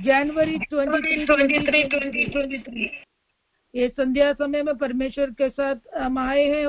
जनवरी 23 ये संध्या समय में परमेश्वर के साथ हम आए हैं।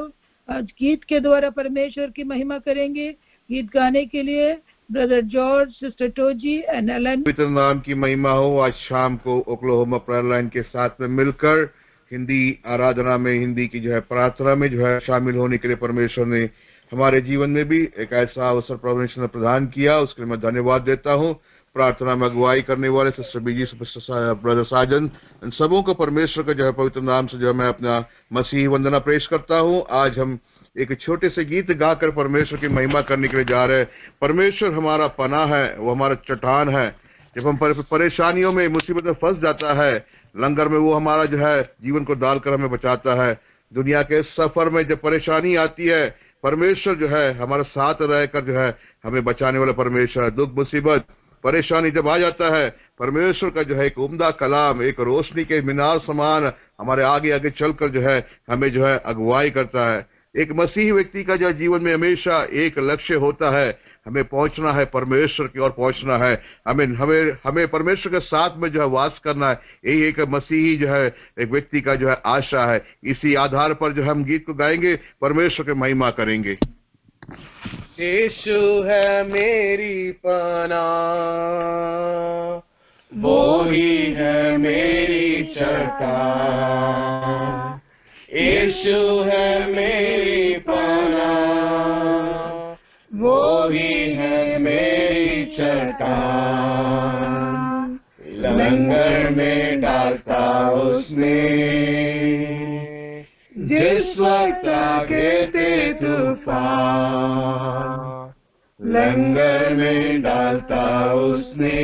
आज गीत के द्वारा परमेश्वर की महिमा करेंगे। गीत गाने के लिए ब्रदर जॉर्ज, सिस्टर टोजी एंड एलन। पवित्र नाम की महिमा हो। आज शाम को ओक्लाहोमा प्रेयर लाइन के साथ में मिलकर हिंदी आराधना में, हिंदी की प्रार्थना में शामिल होने के लिए परमेश्वर ने हमारे जीवन में भी एक ऐसा अवसर परमेश्वर ने प्रदान किया, उसके लिए मैं धन्यवाद देता हूँ। प्रार्थना में अगुवाई करने वाले सिस्टर बीजी, ब्रदर साजन, इन सबों को परमेश्वर का पवित्र नाम से मैं अपना मसीही वंदना पेश करता हूँ। आज हम एक छोटे से गीत गाकर परमेश्वर की महिमा करने के लिए जा रहे हैं। परमेश्वर हमारा पनाह है, वो हमारा चट्टान है। जब हम परेशानियों में, मुसीबत में फंस जाता है, लंगर में वो हमारा जीवन को डालकर हमें बचाता है। दुनिया के सफर में जब परेशानी आती है, परमेश्वर हमारे साथ रहकर हमें बचाने वाला परमेश्वर है। दुख, मुसीबत, परेशानी जब आ जाता है, परमेश्वर का एक उम्दा कलाम, एक रोशनी के मीनार समान हमारे आगे आगे चलकर हमें अगुवाई करता है। एक मसीही व्यक्ति का जीवन में हमेशा एक लक्ष्य होता है, हमें पहुंचना है, परमेश्वर की ओर पहुंचना है। हमें परमेश्वर के साथ में वास करना है। यही एक मसीही एक व्यक्ति का आशा है। इसी आधार पर हम गीत को गाएंगे, परमेश्वर की महिमा करेंगे। यीशु है मेरी पनाह, वो ही है मेरी चट्टान। यीशु है मेरी पनाह, वो ही है मेरी चट्टान। लंगर में डालता उसने, जिस वक्त गिरते तूफान। लंगर में डालता उसने,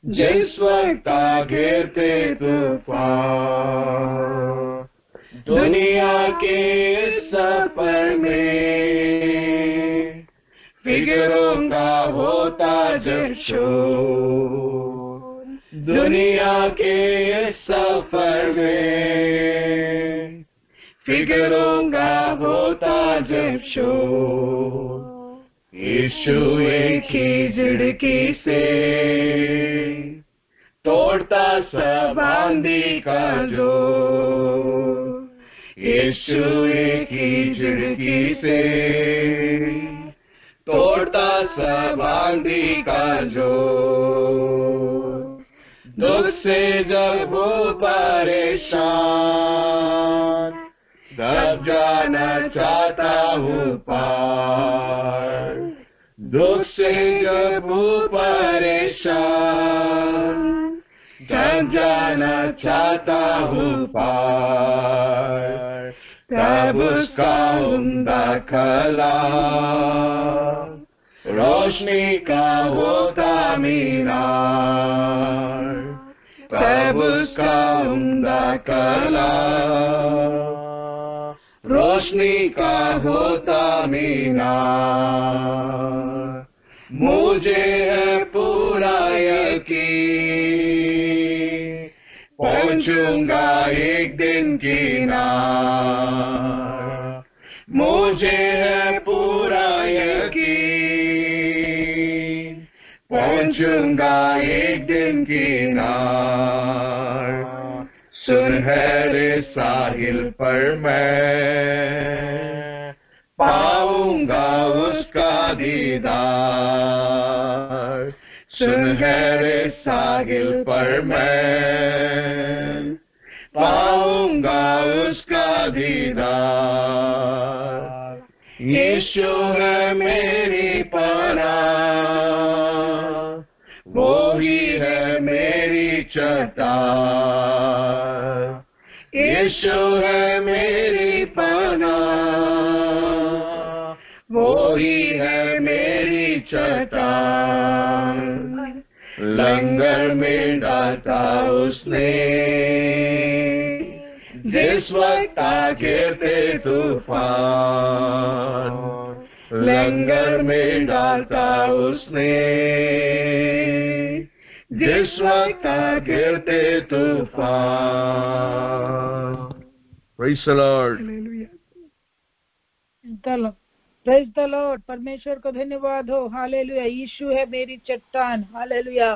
जिस वक्त गिरते तूफान। दुनिया के सफर में फिक्रों का होता जब शोर। दुनिया के सफर में फिक्रों का होता जब शोर। यीशु एक ही झिड़की से तोड़ता सब आंधी का जोर। यीशु एक ही झिड़की से तोड़ता सब आंधी का जोर। दुख से जब वो परेशान, तब जाना चाहता हूँ पार। दुख से जब वो परेशान, तब जाना चाहता हूँ पार। तब उसका उम्दा कलाम रोशनी का होता मीनार। तब उसका उम्दा कलाम रोशनी का होता मीनार। मुझे है पूरा यकीन, पहुंचूंगा एक दिन किनार। मुझे है पूरा यकीन, पहुंचूंगा एक दिन किनार। सुनहरे साहिल पर मैं पाऊंगा उसका दीदार। सुनहरे साहिल पर मैं पाऊंगा उसका दीदार। यीशु है मेरी पनाह, वो ही है मेरी चट्टान। यीशु है मेरी पनाह, वो ही है मेरी चट्टान। लंगर में डालता उसने, जिस वक्त गिरते तूफान। लंगर में डालता उसने, जिस वक्त गिरते तूफान। Praise the Lord. The praise the Lord. परमेश्वर को धन्यवाद हो। हालेलुया। यीशु है मेरी चट्टान। हालेलुया।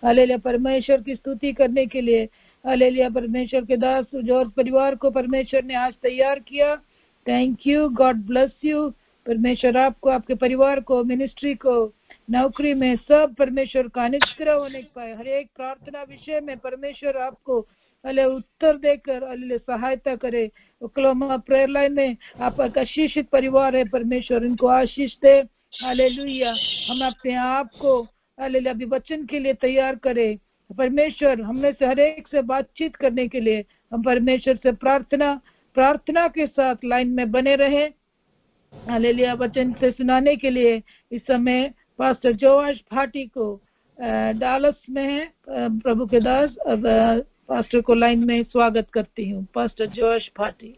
हालेलुया। परमेश्वर की स्तुति करने के लिए हालेलुया। परमेश्वर के दास जो परिवार को परमेश्वर ने आज तैयार किया, thank you. God bless you. परमेश्वर आपको, आपके परिवार को, मिनिस्ट्री को, नौकरी में सब परमेश्वर का अनुग्रह होने पाए। हर एक प्रार्थना विषय में परमेश्वर आपको अले उत्तर देकर अले सहायता करे। ओक्लाहोमा प्रेयर लाइन में आपका आशीषित परिवार है, परमेश्वर इनको आशीष दे। हालेलुया। हम अपने आप को हालेलुया अभी वचन के लिए तैयार करें। परमेश्वर हमें से हर एक से बातचीत करने के लिए हम परमेश्वर से प्रार्थना के साथ लाइन में बने रहें। हालेलुया। वचन से सुनाने के लिए इस समय पास्टर जोश भाटी को डालस में है, प्रभु के दास। अब पास्टर को लाइन में स्वागत करती हूँ। पास्टर जोश भाटी।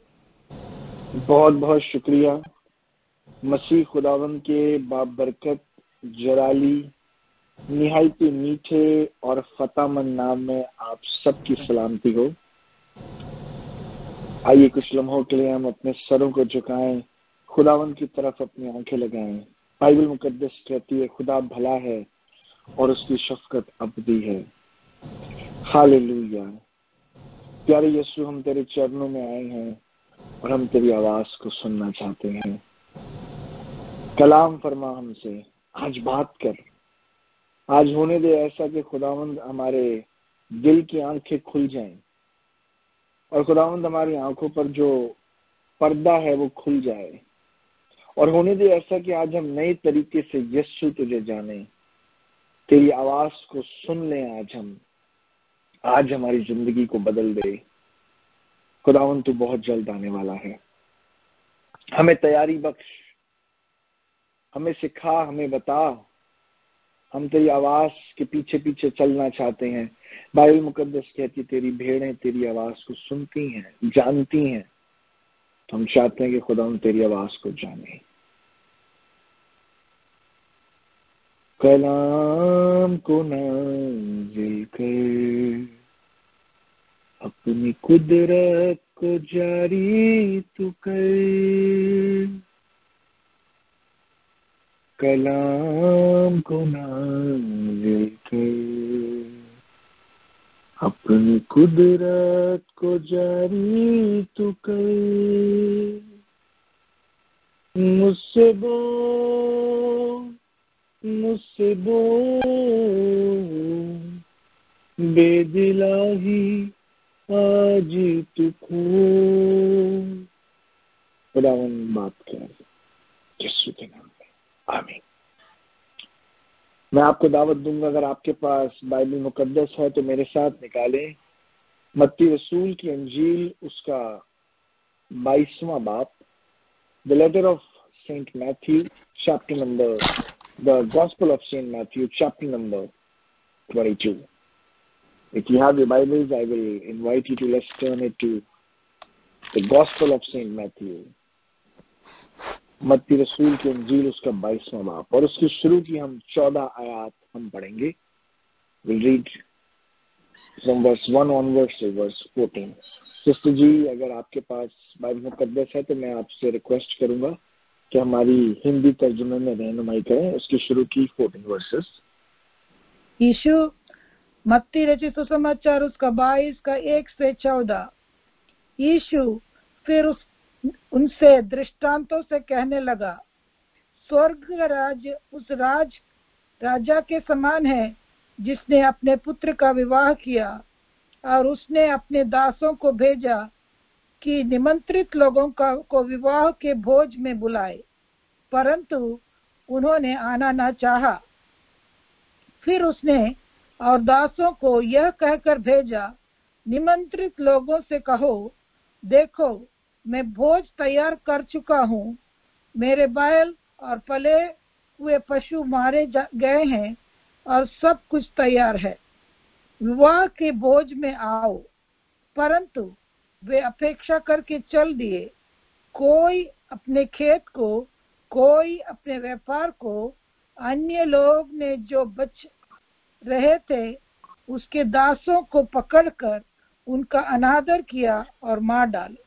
बहुत बहुत शुक्रिया। मसीह खुदावंद के बाप बरकत जलाली निहायत मीठे और फतामंद नाम में आप सबकी सलामती हो। आइए कुछ लम्हों के लिए हम अपने सरों को झुकाएं, खुदावंद की तरफ अपनी आंखें लगाएं। बाइबल मुकद्दस कहती है खुदा भला है और उसकी शफकत अबदी है। हालेलुया। प्यारे यीशु, हम तेरे चरणों में आए हैं और हम तेरी आवाज को सुनना चाहते हैं। कलाम फरमा हमसे, आज बात कर। आज होने दे ऐसा कि खुदावंद हमारे दिल की आंखें खुल जाएं और खुदावंद हमारी आंखों पर जो पर्दा है वो खुल जाए। और होने दे ऐसा कि आज हम नए तरीके से यीशु तुझे जाने, तेरी आवाज को सुन लें। आज हमारी जिंदगी को बदल दे। खुदावंद तू बहुत जल्द आने वाला है। हमें तैयारी बख्श, हमें सिखा, हमें बता। हम तेरी आवाज के पीछे पीछे चलना चाहते हैं। बाइबल मुकद्दस कहती तेरी भेड़ें तेरी आवाज को सुनती हैं, जानती हैं। तो हम चाहते हैं कि खुदावंद तेरी आवाज को जाने। कलाम को नाज़िल कर, अपनी कुदरत को जारी तू कर। कलाम को नाज़िल कर, अपनी कुदरत को जारी तू कर। मुझसे बोल बेदिलाही आज तू खोल। खुदावंद बात कर यीशु के नाम में, आमीन। मैं आपको दावत दूंगा, अगर आपके पास बाइबल मुकद्दस है तो मेरे साथ निकालें मत्ती रसूल की अंजील, उसका 22वां बाब, the letter of Saint Matthew chapter number, the gospel of Saint Matthew chapter number 22. If you have your Bibles, I will invite you to let's turn it to the Gospel of Saint Matthew. मत्ती रसूल की अंजील, उसका 22वां बाब, और उसकी शुरू की हम 14 आयत हम पढ़ेंगे। We'll read from verse 1 onwards to verse 14. Sister जी, अगर आपके पास बाइबल मुकद्दस है तो मैं आपसे रिक्वेस्ट करूंगा कि हमारी हिंदी तर्जुमे में रहनुमाई करें उसकी शुरू की 14 वर्सेस। यीशु मत्ती रचित सुसमाचार उसका 22 का 1 से 14। यीशु फिर उनसे दृष्टांतों से कहने लगा, स्वर्ग का राज्य उस राजा के समान है जिसने अपने पुत्र का विवाह किया, और उसने अपने दासों को भेजा कि निमंत्रित लोगों को विवाह के भोज में बुलाए, परंतु उन्होंने आना न चाहा। फिर उसने और दासों को यह कहकर भेजा, निमंत्रित लोगों से कहो, देखो मैं भोज तैयार कर चुका हूँ, मेरे बैल और पले हुए पशु मारे गए हैं और सब कुछ तैयार है, विवाह के भोज में आओ। परंतु वे अपेक्षा करके चल दिए, कोई अपने खेत को, कोई अपने व्यापार को। अन्य लोग ने जो बच रहे थे उसके दासों को पकड़कर उनका अनादर किया और मार डाले।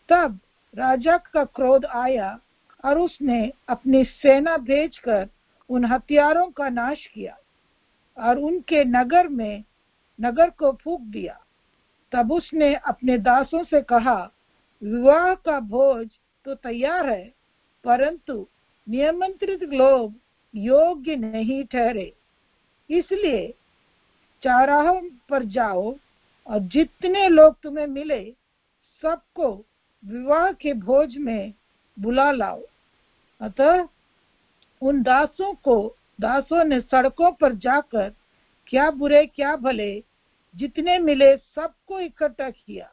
तब राजा का क्रोध आया और उसने अपनी सेना भेजकर उन हथियारों का नाश किया और उनके नगर को फूंक दिया। तब उसने अपने दासों से कहा, विवाह का भोज तो तैयार है, परंतु निमंत्रित लोग योग्य नहीं ठहरे। इसलिए चौराहों पर जाओ और जितने लोग तुम्हें मिले सबको विवाह के भोज में बुला लाओ। अतः उन दासों ने सड़कों पर जाकर क्या बुरे क्या भले जितने मिले सबको इकट्ठा किया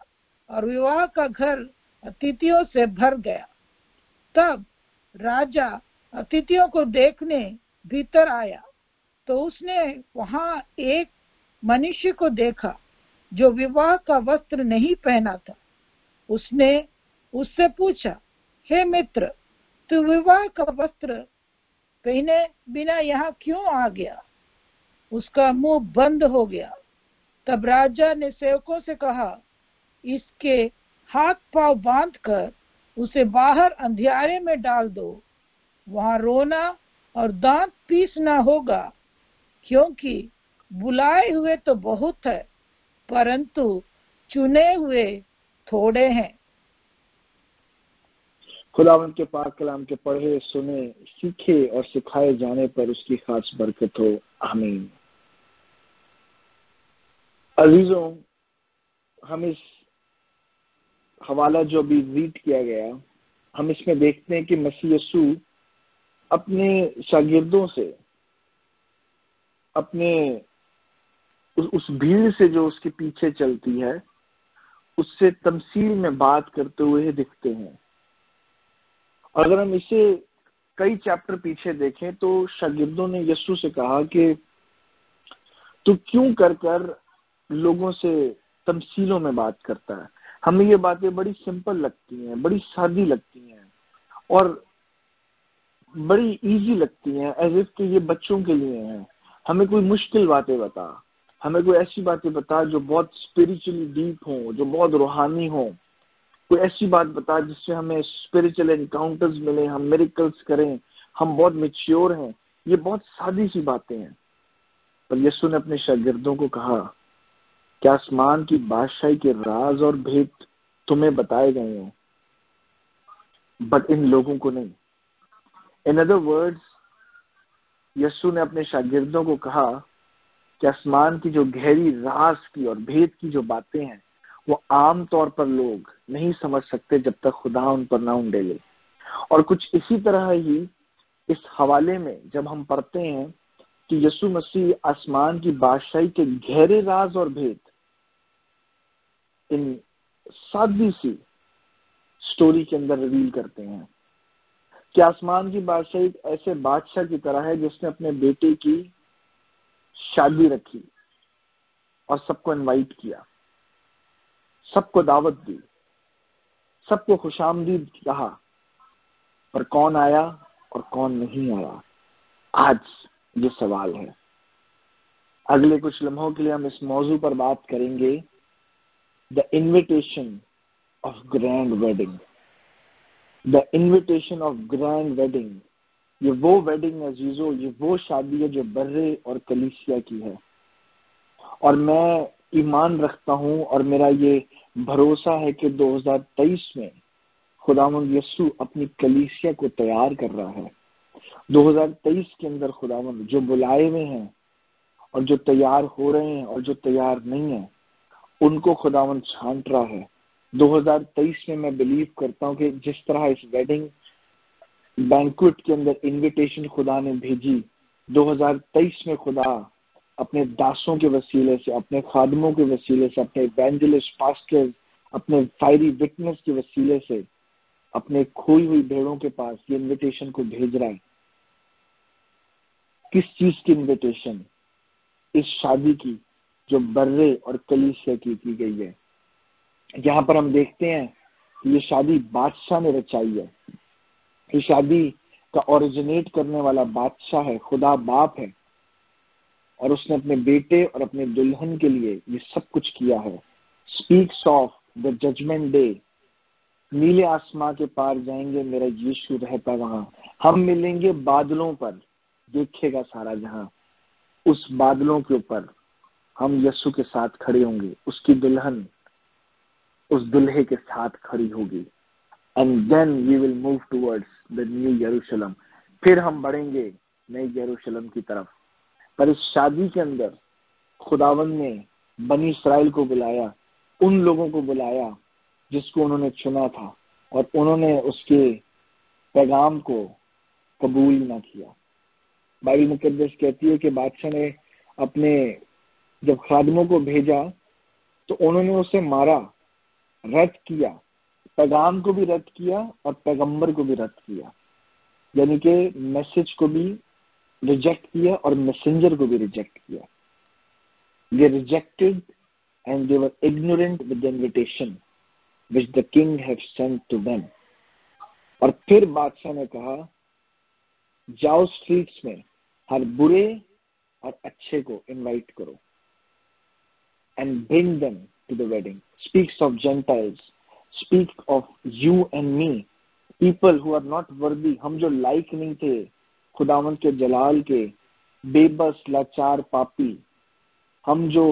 और विवाह का घर अतिथियों से भर गया। तब राजा अतिथियों को देखने भीतर आया तो उसने वहां एक मनुष्य को देखा जो विवाह का वस्त्र नहीं पहना था। उसने उससे पूछा, हे मित्र, तू विवाह का वस्त्र पहने बिना यहाँ क्यों आ गया? उसका मुंह बंद हो गया। तब राजा ने सेवकों से कहा, इसके हाथ पांव बांधकर उसे बाहर अंधियारे में डाल दो। वहां रोना और दांत पीसना होगा, क्योंकि बुलाए हुए तो बहुत है, परंतु चुने हुए थोड़े हैं। खुदावंद के पाक कलाम के पढ़े सुने सीखे और सिखाए जाने पर उसकी खास बरकत हो। आमीन। अजीजों, हम इस हवाला जो अभी रीड किया गया, हम इसमें देखते हैं कि मसीह यीशु अपने शागिर्दों से, अपने उस भीड़ से जो उसके पीछे चलती है, उससे तमसील में बात करते हुए दिखते हैं। अगर हम इसे कई चैप्टर पीछे देखें तो शागिर्दों ने यीशु से कहा कि तू क्यों कर लोगों से तमसीलों में बात करता है। हमें ये बातें बड़ी सिंपल लगती हैं, बड़ी सादी लगती हैं और बड़ी इजी लगती हैं, एज इफ कि ये बच्चों के लिए हैं। हमें कोई मुश्किल बातें बता, हमें कोई ऐसी बातें बता जो बहुत स्पिरिचुअली डीप हो, जो बहुत रूहानी हो। कोई ऐसी बात बता जिससे हमें स्पिरिचुअल एनकाउंटर्स मिले, हम मिरेकल्स करें, हम बहुत मैच्योर हैं। ये बहुत सादी सी बातें हैं। पर यीशु ने अपने शागिर्दों को कहा, क्या आसमान की बादशाही के राज और भेद तुम्हें बताए गए हैं, बट इन लोगों को नहीं। इन अदर वर्ड्स, यीशु ने अपने शागिर्दों को कहा कि आसमान की जो गहरी राज की और भेद की जो बातें हैं, वो आम तौर पर लोग नहीं समझ सकते जब तक खुदा उन पर ना उंडेले। और कुछ इसी तरह ही इस हवाले में जब हम पढ़ते हैं कि यीशु मसीह आसमान की बादशाही के गहरे राज और भेद इन सादी सी स्टोरी के अंदर रिवील करते हैं कि आसमान की बादशाही एक ऐसे बादशाह की तरह है जिसने अपने बेटे की शादी रखी और सबको इनवाइट किया, सबको दावत दी, सबको खुशामदीद कहा, पर कौन आया और कौन नहीं आया, आज ये सवाल है। अगले कुछ लम्हों के लिए हम इस मौजू पर बात करेंगे, the invitation of grand wedding. The invitation of grand wedding, ये वो वेडिंग अजीजों, ये वो शादी है जो बर्रे और कलीसिया की है। और मैं ईमान रखता हूं और मेरा ये भरोसा है कि 2023 में खुदावंद यीशु अपनी कलीसिया को तैयार कर रहा है। 2023 के अंदर खुदावंद जो बुलाए हुए हैं और जो तैयार हो रहे हैं और जो तैयार नहीं है, उनको खुदावंद छांट रहा है। 2023 में मैं बिलीव करता हूं कि जिस तरह इस वेडिंग बैंक्वेट के अंदर इनविटेशन खुदा ने भेजी, 2023 में खुदा अपने दासों के वसीले से, अपने खादमों के वसीले से, अपने इवेंजलिस्ट पास्टर्स, अपने फायरी विटनेस के वसीले से अपने खोई हुई भेड़ों के पास ये इनविटेशन को भेज रहा है। किस चीज की इनविटेशन? इस शादी की जो बर्रे और कलीसिया की गई है। यहाँ पर हम देखते हैं कि ये शादी बादशाह ने रचाई है। ये शादी का ओरिजिनेट करने वाला बादशाह है, खुदा बाप है, और उसने अपने बेटे और अपने दुल्हन के लिए ये सब कुछ किया है। Speaks of the judgement day, نیلے آسمان کے پار جائیں گے، میرا ییشو رہتا وہاں. ہم ملیں گے بادلوں پر، دیکھے گا سارا جہاں. اس بادلوں کے اوپر ہم یسوع کے ساتھ کھڑے ہوں گے، اس کی دلہن اس دلہے کے ساتھ کھڑی ہوگی. And then we will move towards the new Jerusalem. پھر ہم بڑھیں گے نئی یروشلم کی طرف. پر اس شادی کے اندر خداوند نے بنی اسرائیل کو بلایا، ان لوگوں کو بلایا جس کو انہوں نے چنا تھا، اور انہوں نے اس کے پیغام کو قبول نہ کیا. بائبل مقدس کہتی ہے کہ بادشاہ نے اپنے جب خادموں کو بھیجا تو انہوں نے اسے مارا، رد کیا، پیغام کو بھی رد کیا اور پیغمبر کو بھی رد کیا. یعنی کہ میسج کو بھی ریجیکٹ کیا اور میسنجر کو بھی ریجیکٹ کیا. They rejected and they were ignorant with the invitation which the king had sent to them. اور پھر بادشاہ نے کہا جاؤ اسٹریٹس میں ہر برے اور اچھے کو انوائٹ کرو and bring them to the wedding. Speaks of Gentiles, speak of you and me, people who are not worthy. ہم جو لائق نہیں تھے خداوند کے جلال کے، بے بس لاچار پاپی، ہم جو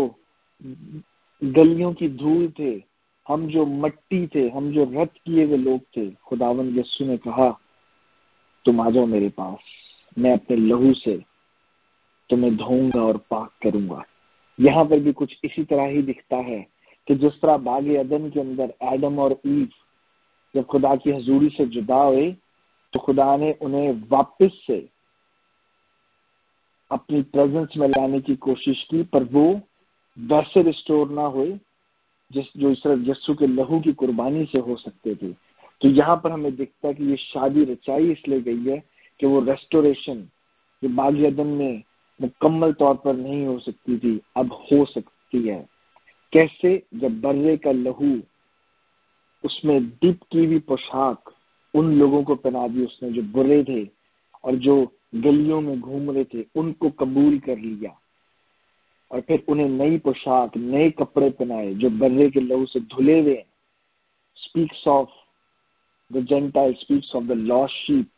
گلیوں کی دھول تھے، ہم جو مٹی تھے، ہم جو رد کیے ہوئے لوگ تھے. خداوند یسوع نے کہا تم آ جاؤ میرے پاس، میں اپنے لہو سے تمہیں دھوؤں گا اور پاک کروں گا. یہاں پر بھی کچھ اسی طرح ہی دکھتا ہے کہ جس طرح باغ عدن کے اندر آدم اور ایو جب خدا کی حضوری سے جدا ہوئے تو خدا نے انہیں واپس سے اپنی پریزنس میں لانے کی کوشش کی، پر وہ ویسے ریسٹور نہ ہوئے جو اس طرح یسوع کے لہو کی قربانی سے ہو سکتے تھے. تو یہاں پر ہمیں دکھتا ہے کہ یہ شادی رچائی اس لیے گئی ہے کہ وہ ریسٹوریشن جو باغ عدن میں مکمل طور پر نہیں ہو سکتی تھی اب ہو سکتی ہے. کیسے؟ جب برے کا لہو اس میں ڈپ کی بھی پوشاک ان لوگوں کو پہنا دی اس نے جو برے تھے اور جو گلیوں میں گھوم رہے تھے، ان کو قبول کر لیا اور پھر انہیں نئی پوشاک، نئے کپڑے پہنائے جو برے کے لہو سے دھلے ہوئے. Speaks of the gentile, speaks of the lost sheep,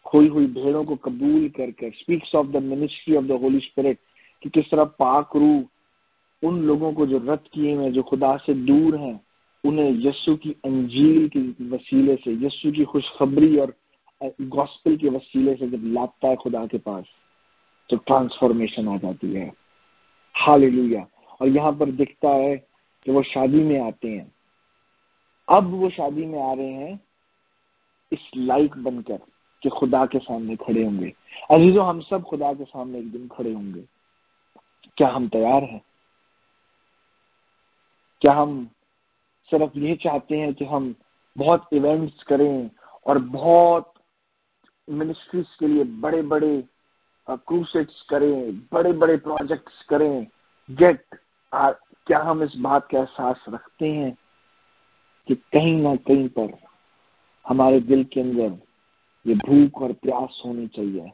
کھوئی ہوئی بھیڑوں کو قبول کر کر. Speaks of the ministry of the Holy Spirit کہ کس طرح پاک روح ان لوگوں کو جو رد کیے ہیں، جو خدا سے دور ہیں، انہیں یسوع کی انجیل کے وسیلے سے، یسوع کی خوشخبری اور گاسپل کے وسیلے سے جب لاتا ہے خدا کے پاس تو ٹرانسفارمیشن آ جاتی ہے. ہاللیلویا. اور یہاں پر دکھتا ہے کہ وہ شادی میں آتے ہیں. اب وہ شادی میں آ رہے ہیں اس لائق بن کر کہ خدا کے سامنے کھڑے ہوں گے. عزیزو، ہم سب خدا کے سامنے ایک دن کھڑے ہوں گے. کیا ہم تیار ہیں؟ کیا ہم صرف یہ چاہتے ہیں کہ ہم بہت ایونٹس کریں اور بہت منسٹریز کے لیے بڑے بڑے کروسیڈز کریں، بڑے بڑے پروجیکٹس کریں، کیا ہم اس بات کا احساس رکھتے ہیں کہ کہیں نہ کہیں پر ہمارے دل کے اندر یہ بھوک اور پیاس ہونی چاہیے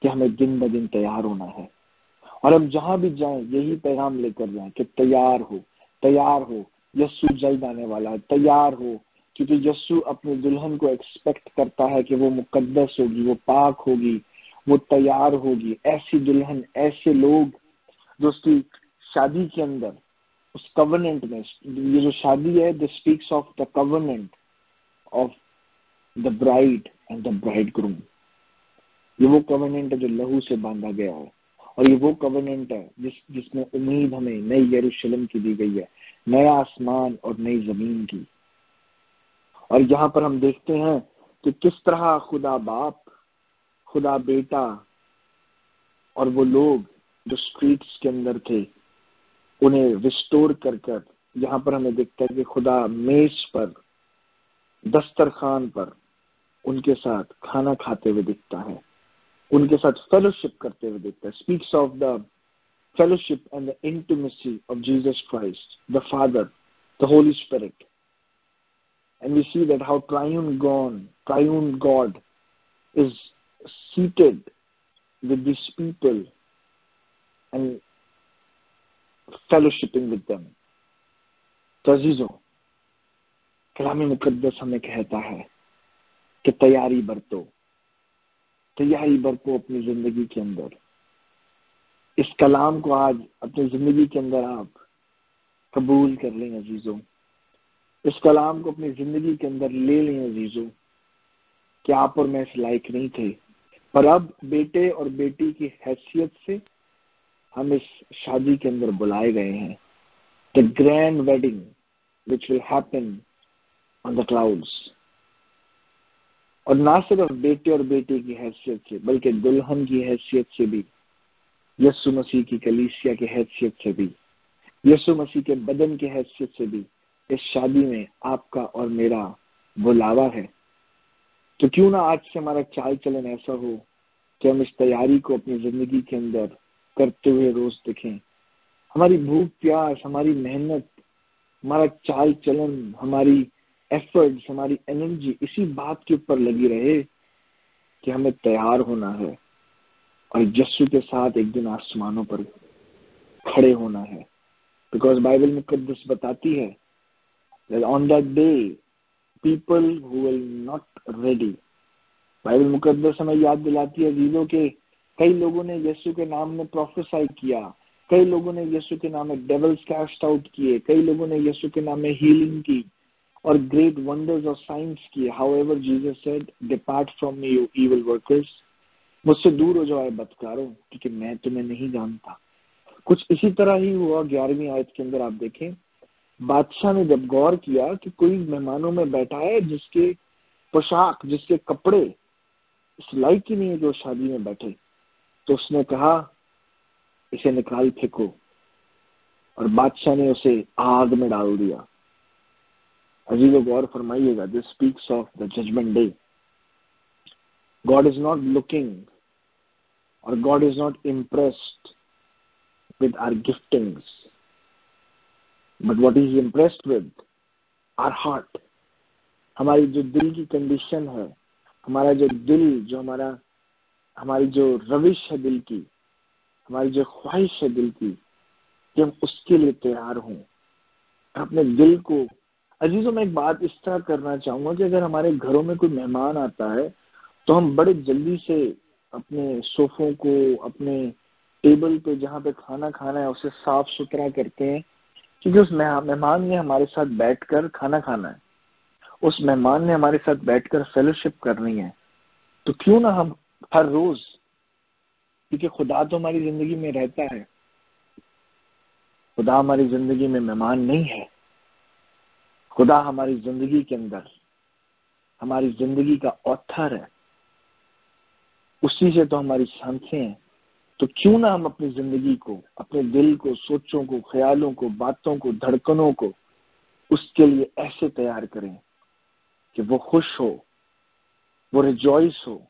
کہ ہمیں دن بہ دن تیار ہونا ہے، اور ہم جہاں بھی جائیں یہی پیغام لے کر جائیں کہ تیار ہو، تیار ہو، یسوع جلد آنے والا ہے، تیار ہو. کیونکہ یسوع اپنی دلہن کو ایکسپیکٹ کرتا ہے کہ وہ مقدس ہوگی، وہ پاک ہوگی، وہ تیار ہوگی. ایسی دلہن، ایسے لوگ جو اس کی شادی کے اندر اس کورننٹ میں، یہ جو شادی ہے this speaks of the covenant of the bride and the bridegroom. یہ وہ کورننٹ ہے جو لہو سے باندھا گیا ہے، اور یہ وہ کورننٹ ہے جس میں امید ہمیں نئی یروشلم کی دی گئی ہے، نیا آسمان اور نئی زمین کی. اور یہاں پر ہم دیکھتے ہیں کہ کس طرح خدا باپ، خدا بیٹا اور وہ لوگ جو اسٹریٹس کے اندر تھے انہیں ریسٹور کر کر یہاں پر ہمیں دیکھتا ہے کہ خدا میز پر، دسترخوان پر ان کے ساتھ کھانا کھاتے ہوئے دکھتا ہے، ان کے ساتھ فیلوشپ کرتے ہوئے دیکھتا ہے. Speaks of the fellowship and the intimacy of Jesus Christ, the Father, the Holy Spirit. And we see that how triune God is seated with these people and fellowshipping with them. تو عزیزوں، कलाम मुकद्दस हमें कहता है कि तैयारी बरतो अपनी जिंदगी के अंदर। इस कलाम को आज अपनी जिंदगी के अंदर आप कबूल कर लें अजीजों, इस कलाम को अपनी जिंदगी के अंदर ले लें अजीजों, कि आप और मैं इस लायक नहीं थे, पर अब बेटे और बेटी की हैसियत से हम इस शादी के अंदर बुलाए गए हैं। The grand wedding which will happen on the clouds. और ना सिर्फ बेटे और बेटी की हैसियत से, बल्कि दुल्हन की हैसियत से भी, यीशु मसीह की कलीसिया की हैसियत से भी, यीशु मसीह के बदन की हैसियत से भी इस शादी में आपका और मेरा बुलावा है। तो क्यों ना आज से हमारा चाल चलन ऐसा हो कि हम इस तैयारी को अपनी जिंदगी के अंदर करते हुए रोज दिखें। हमारी भूख प्यास, हमारी मेहनत, हमारा चाल चलन, हमारी एफर्ट्स, हमारी एनर्जी इसी बात के ऊपर लगी रहे कि हमें तैयार होना है और यीशु के साथ एक दिन आसमानों पर खड़े होना है। बिकॉज बाइबल मुकद्दस बताती है that on that day people who will not ready, Bible मुकद्दस हमें याद दिलाती है जीवों के कई लोगों ने यीशु के नाम में प्रोफेसाई किया, कई लोगों ने यीशु के नाम में डेविल्स कास्ट आउट किए, कई लोगों ने यीशु के नाम में हीलिंग की और ग्रेट वंडर्स और साइंस किए। However Jesus said, depart from me you evil workers, मुझसे दूर हो जाओ बदकारों, क्योंकि मैं तुम्हें नहीं जानता। कुछ इसी तरह ही हुआ 11वीं आयत के अंदर। आप देखें, बादशाह ने जब गौर किया कि कोई मेहमानों में बैठा है जिसके पोशाक, जिसके कपड़े इस लायक ही नहीं है जो शादी में बैठे, तो उसने कहा इसे निकाल फेंको, और बादशाह ने उसे आग में डाल दिया। अजीजों गौर फरमाइएगा, this speaks of the judgement day. God is not looking और God is not impressed with our giftings, but what is impressed with our heart, हमारी जो दिल की कंडीशन है, हमारा जो दिल, जो हमारी जो रविश है दिल की, हमारी जो ख्वाहिश है दिल की, कि हम उसके लिए तैयार हों। अपने दिल को अजीजों, मैं एक बात इस तरह करना चाहूंगा कि अगर हमारे घरों में कोई मेहमान आता है तो हम बड़े जल्दी से अपने सोफों को, अपने टेबल पे जहाँ पे खाना खाना है उसे साफ सुथरा करते हैं, क्योंकि उस मेहमान ने हमारे साथ बैठकर खाना खाना है, उस मेहमान ने हमारे साथ बैठकर फेलोशिप करनी है। तो क्यों ना हम हर रोज, क्योंकि खुदा तो हमारी जिंदगी में रहता है, खुदा हमारी जिंदगी में मेहमान नहीं है, खुदा हमारी जिंदगी के अंदर हमारी जिंदगी का ऑथर है, उसी से तो हमारी सांसें हैं। तो क्यों ना हम अपनी जिंदगी को, अपने दिल को, सोचों को, ख्यालों को, बातों को, धड़कनों को उसके लिए ऐसे तैयार करें कि वो खुश हो, वो रिजॉइस हो,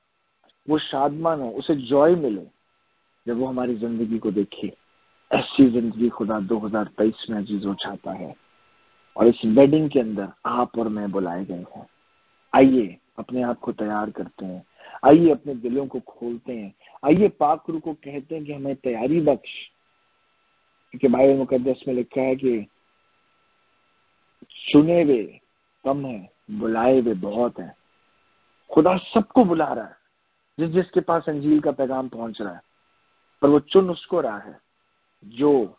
वो शादमान हो, उसे जॉय मिले जब वो हमारी जिंदगी को देखे। ऐसी जिंदगी खुदा 2023 में अजीजों चाहता है, और इस वेडिंग के अंदर आप और मैं बुलाए गए हैं। आइए अपने आप को तैयार करते हैं, आइए अपने दिलों को खोलते हैं, आइए पाक रूह को कहते हैं कि हमें तैयारी बख्श, क्योंकि बाइबल मुकद्दस में लिखा है कि चुने हुए कम है, बुलाए हुए बहुत है। खुदा सबको बुला रहा है जिसके पास अंजील का पैगाम पहुंच रहा है, पर वो चुन उसको रहा है जो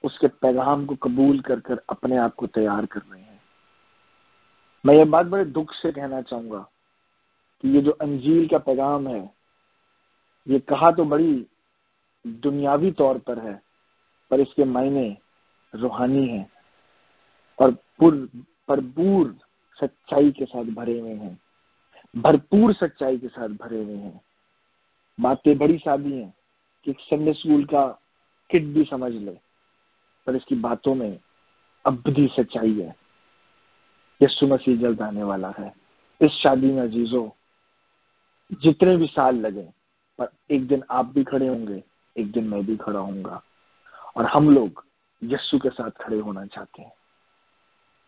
उसके पैगाम को कबूल कर कर अपने आप को तैयार कर रहे हैं। मैं ये बात बड़े दुख से कहना चाहूंगा कि ये जो अंजील का पैगाम है, ये कहा तो बड़ी दुनियावी तौर पर है, पर इसके मायने रूहानी हैं और भरपूर सच्चाई के साथ भरे हुए हैं, भरपूर सच्चाई के साथ भरे हुए हैं। बातें बड़ी सादी हैं कि संडे स्कूल का किट भी समझ ले, पर इसकी बातों में अबदी सच्चाई है। यीशु मसीह जल्द आने वाला है। इस शादी में अजीजों जितने भी साल लगे, पर एक दिन आप भी खड़े होंगे, एक दिन मैं भी खड़ा होऊंगा, और हम लोग यीशु के साथ खड़े होना चाहते हैं।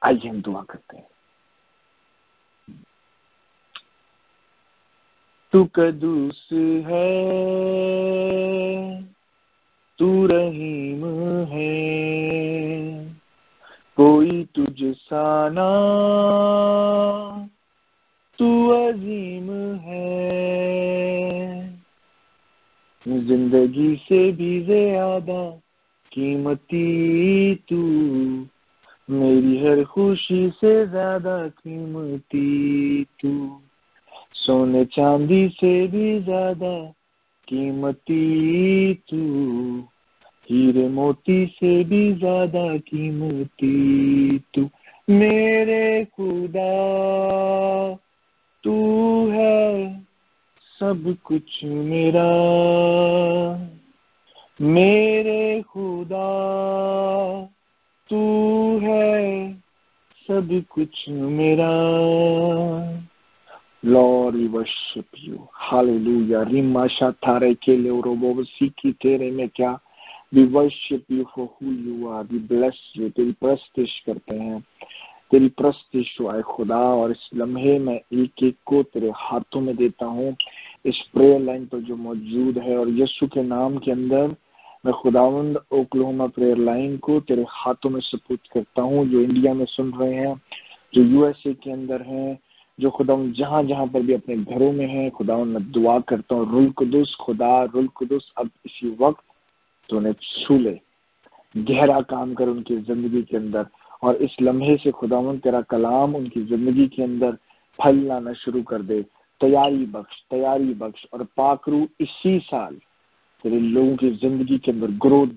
आइए हम दुआ करते हैं। तू कदूस है, तू रहीम है, कोई तुझ सा ना तू अजीम है, जिंदगी से भी ज्यादा कीमती तू, मेरी हर खुशी से ज्यादा कीमती तू, सोने चांदी से भी ज्यादा कीमती तू, हीरे मोती से भी ज्यादा कीमती तू, मेरे खुदा तू है सब कुछ मेरा, मेरे खुदा तू है सब कुछ मेरा। Lord, we worship you. Hallelujah. Rimasha thare kele orobo siki tere mein kya. We worship you for who you are. We bless you. तेरी प्रस्तिश करते हैं, तेरी प्रस्तिश हो आए खुदा। और इस लम्हे में एक एक को तेरे हाथों में देता हूँ, इस प्रेयर लाइन पर जो मौजूद है, और यीशु के नाम के अंदर मैं खुदावंद ओक्लाहोमा प्रेयर लाइन को तेरे हाथों में सपुर्द करता हूँ। जो इंडिया में सुन रहे हैं, जो यूएसए के अंदर हैं, जो खुदावंद जहाँ जहाँ पर भी अपने घरों में हैं, खुदावंद मैं दुआ करता हूँ, रुल कुदुस खुदा, रुल कुदुस अब इसी वक्त तो उन्हें छू ले, गहरा काम कर उनकी जिंदगी के अंदर। और इस लम्हे से खुदावंद तेरा कलाम उनकी जिंदगी के अंदर फल लाना शुरू कर दे। तैयारी बख्श और पाकरू इसी साल तेरे लोगों की जिंदगी के अंदर ग्रोथ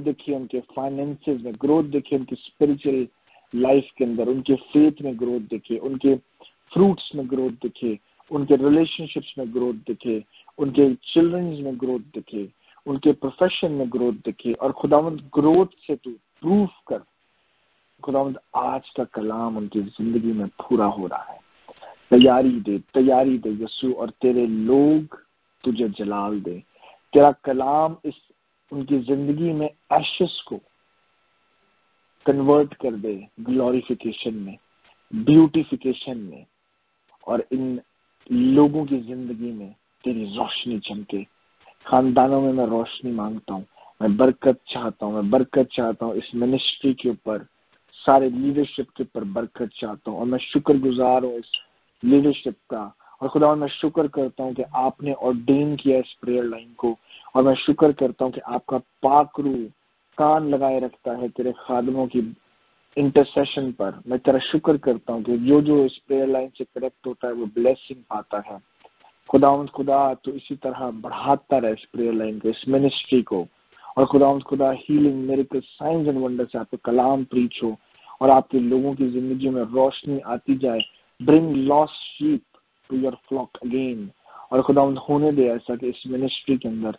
दिखे उनके फाइनेंसेस में, ग्रोथ दिखे उनकी स्पिरिचुअल लाइफ के अंदर, उनके फेथ में ग्रोथ दिखे, उनके फ्रूट्स में ग्रोथ दिखे, उनके रिलेशनशिप्स में ग्रोथ दिखे, उनके चिल्ड्रंस में ग्रोथ दिखे, उनके प्रोफेशन में ग्रोथ दिखे। और खुदावंद ग्रोथ से तू प्रूफ कर खुदावंद आज का कलाम उनकी जिंदगी में पूरा हो रहा है। तैयारी दे यीशु, और तेरे लोग तुझे जलाल दे। तेरा कलाम इस उनकी जिंदगी में एशेस को कन्वर्ट कर दे ग्लोरिफिकेशन में, ब्यूटिफिकेशन में, और इन लोगों की जिंदगी में तेरी रोशनी चमके। खानदानों में मैं रोशनी मांगता हूँ, मैं बरकत चाहता हूँ इस मिनिस्ट्री के ऊपर, सारे लीडरशिप के ऊपर बरकत चाहता हूँ। और मैं शुक्रगुजार हूँ इस लीडरशिप का। और खुदा मैं शुक्र करता हूँ कि आपने ऑर्डेन किया इस प्रेयर लाइन को, और मैं शुक्र करता हूँ कि आपका पाकरू कान लगाए रखता है तेरे खादमों की इंटरसेशन पर। मैं तेरा शुक्र करता हूँ कि जो जो इस प्रेयर लाइन से कनेक्ट होता है वो ब्लेसिंग पाता है। खुदा तो इसी तरह बढ़ाता रहे इस प्रेयर लाइन को, इस मिनिस्ट्री को। और खुदा healing, miracle, science and wonders, आपके कलाम प्रीच हो और आपके लोगों की जिंदगी में रोशनी आती जाए। Bring lost sheep to your flock again. और खुदावंद होने दे ऐसा कि इस मिनिस्ट्री के अंदर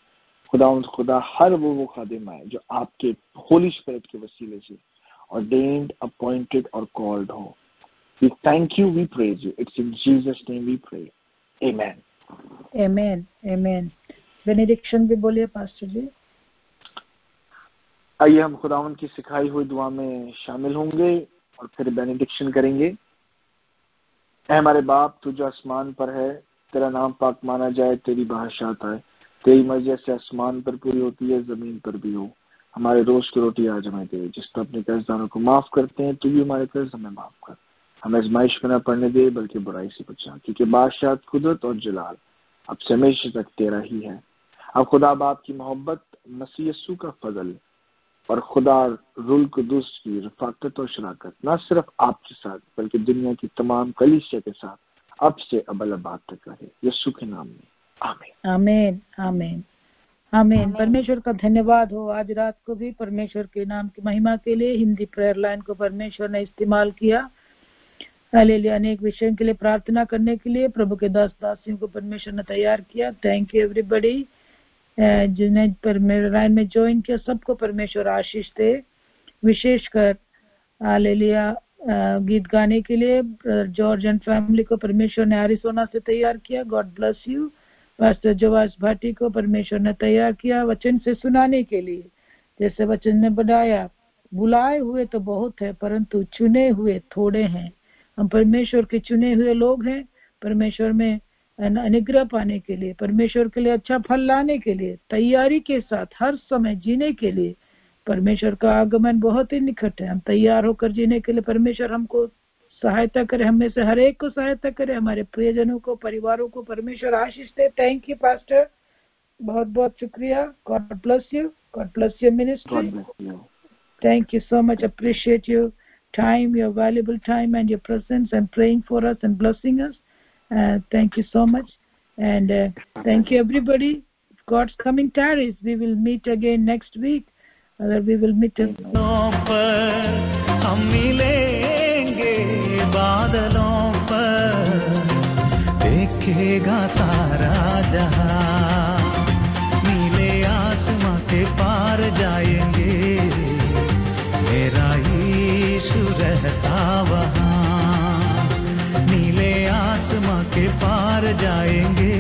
खुदा हर वो खादिम आए जो आपके होली स्पिरिट के वसीले से ऑर्डेन्ड, अपॉइंटेड और कॉल्ड हो। We thank you, we praise you. It's in Jesus' name we pray. Amen. Amen. Benediction भी बोलिए पास्टर जी। आइए हम खुदावंद की सिखाई हुई दुआ में शामिल होंगे और फिर बेनेडिक्शन करेंगे। ऐ हमारे बाप, तू जो आसमान पर है, तेरा नाम पाक माना जाए, तेरी बादशाहत आए, तेरी मर्जी जैसे आसमान पर पूरी होती है जमीन पर भी हो। हमारे रोज की रोटी आज हमें दे, जिस पर अपने कर्जदारों को माफ करते हैं, तू भी हमारे कर्ज हमें माफ कर। हमें आजमाइश में न पड़ने दे, बल्कि बुराई से बचा, क्योंकि बादशाह, कुदरत और जलाल अब से हमेशा तक तेरा ही है। अब खुदा बाप की मोहब्बत, मसीह यीशु का फजल और खुदा रुल कुदुस की रफाकत और शराकत न सिर्फ आपके साथ बल्कि दुनिया की तमाम कलीसिया के साथ अब से अबद तक रहे, यीशु के नाम में, आमीन। आमीन आमीन आमीन। परमेश्वर का धन्यवाद हो। आज रात को भी परमेश्वर के नाम की महिमा के लिए हिंदी प्रेयर लाइन को परमेश्वर ने इस्तेमाल किया। हालेलुया। अनेक विषयों के लिए प्रार्थना करने के लिए प्रभु के दास दासियों को परमेश्वर ने तैयार किया। थैंक यू एवरीबॉडी जिन्हें प्रेयर लाइन में ज्वाइन किया, सबको परमेश्वर आशीष दे। विशेषकर हालेलुया गीत गाने के लिए जॉर्ज एंड फैमिली को परमेश्वर ने एरिज़ोना से तैयार किया। God bless you. पास्टर जोवास भाटी को परमेश्वर ने तैयार किया वचन से सुनाने के लिए। जैसे वचन ने बताया, बुलाए हुए तो बहुत है परंतु चुने हुए थोड़े हैं। हम परमेश्वर के चुने हुए लोग हैं, परमेश्वर में अनुग्रह पाने के लिए, परमेश्वर के लिए अच्छा फल लाने के लिए, तैयारी के साथ हर समय जीने के लिए परमेश्वर का आगमन बहुत ही निकट है। हम तैयार होकर जीने के लिए परमेश्वर हमको सहायता करे, हमें से हर एक को सहायता करे, हमारे प्रियजनों को, परिवारों को परमेश्वर आशीष दे। थैंक यू पास्टर, बहुत बहुत शुक्रिया। God bless you, God bless your ministry. Thank you so much. Appreciate your time, your valuable time and your presence and praying for us and blessing us. Thank you so much. And thank you everybody. If God's coming tarries, we will meet again next week. We will meet again. हम मिलेंगे बादलों पर, देखेगा सारा जहां, नीले आसमां के पार जाएंगे, मेरा यीशु रहता वहाँ, नीले आसमां के पार जाएंगे।